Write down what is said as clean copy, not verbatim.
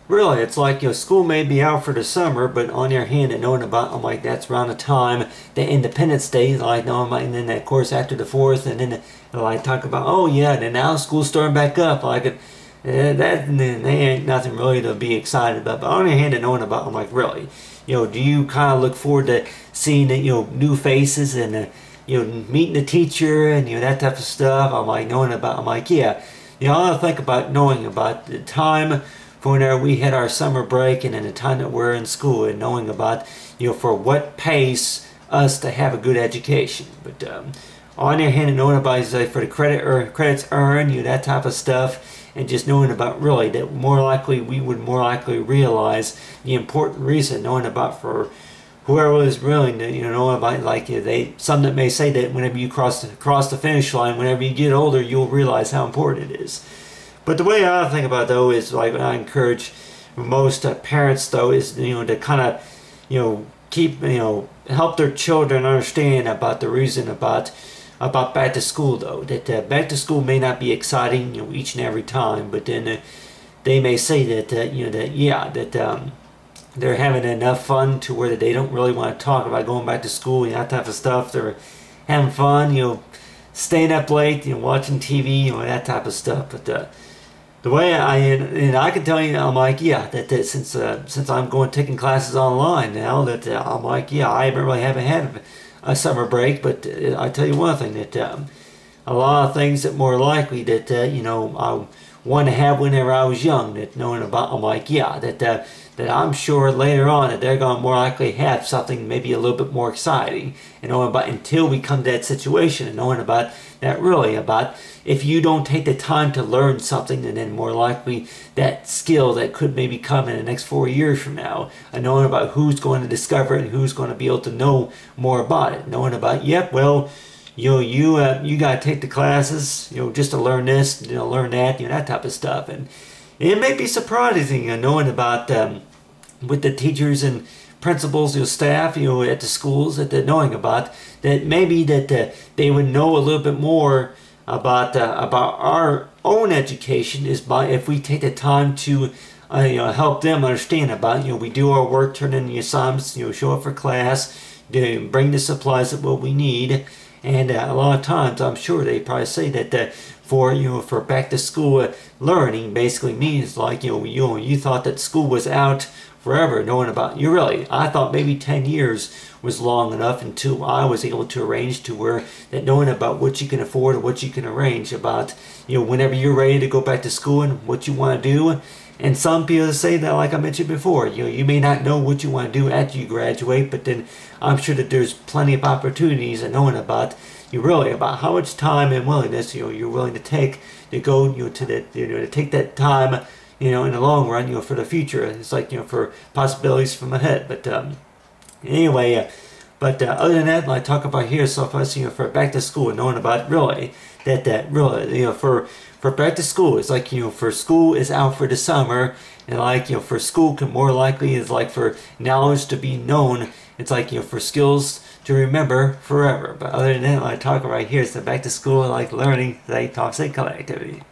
really, it's like, school may be out for the summer, but on the other hand, and knowing about, I'm like, that's around the time that Independence Day, like, knowing about, and then, of course, after the 4th, and then, like, talk about, oh, yeah, then now school's starting back up, like, that, and then they ain't nothing really to be excited about. But on the other hand, and knowing about, I'm like, really, do you kind of look forward to seeing, new faces and, meeting the teacher and, that type of stuff? I'm like, knowing about, I'm like, yeah, I think about knowing about the time for whenever we had our summer break and then the time that we're in school, and knowing about, for what pays us to have a good education. But on the other hand, and knowing about, like, for the credits earned, that type of stuff, and just knowing about really that we would more likely realize the important reason, knowing about for whoever is willing to, know about, like, some that may say that whenever you cross the finish line, whenever you get older, you'll realize how important it is. But the way I think about it, though, is like I encourage most parents, though, is to kind of keep help their children understand about the reason about back to school, though, that back to school may not be exciting each and every time, but then they may say that they're having enough fun to where that they don't really want to talk about going back to school and that type of stuff. They're having fun, staying up late, watching TV, that type of stuff. But the way I can tell you, I'm like, yeah, that since I'm taking classes online now, that I'm like, yeah, I really haven't had a summer break. But I tell you one thing, that a lot of things that more likely that I want to have whenever I was young, that knowing about, I'm like, yeah, that I'm sure later on that they're going to more likely have something maybe a little bit more exciting, and knowing about until we come to that situation, and knowing about that really about if you don't take the time to learn something, and then more likely that skill that could maybe come in the next 4 years from now, and knowing about who's going to discover it and who's going to be able to know more about it, knowing about, yep, well, you got to take the classes, just to learn this, learn that, that type of stuff. And it may be surprising, knowing about with the teachers and principals, staff, at the schools, that they're knowing about that maybe that they would know a little bit more about our own education is by if we take the time to help them understand about we do our work, turn in the assignments, show up for class, bring the supplies that what we need. And a lot of times, I'm sure they probably say that for back to school learning basically means like you thought that school was out forever, knowing about I thought maybe 10 years was long enough until I was able to arrange to where that knowing about what you can afford and what you can arrange about whenever you're ready to go back to school and what you want to do. And some people say that, like I mentioned before, you may not know what you want to do after you graduate, but then I'm sure that there's plenty of opportunities and knowing about about how much time and willingness you're willing to take to go to that to take that time in the long run for the future. It's like for possibilities from ahead. But anyway. But other than that, like I talk about here, so far, for back to school, knowing about that really, for back to school, it's like, for school is out for the summer, and like, for school can more likely is like for knowledge to be known, it's like, for skills to remember forever. But other than that, like I talk right here, it's the back to school, like learning, they talk, say, activity.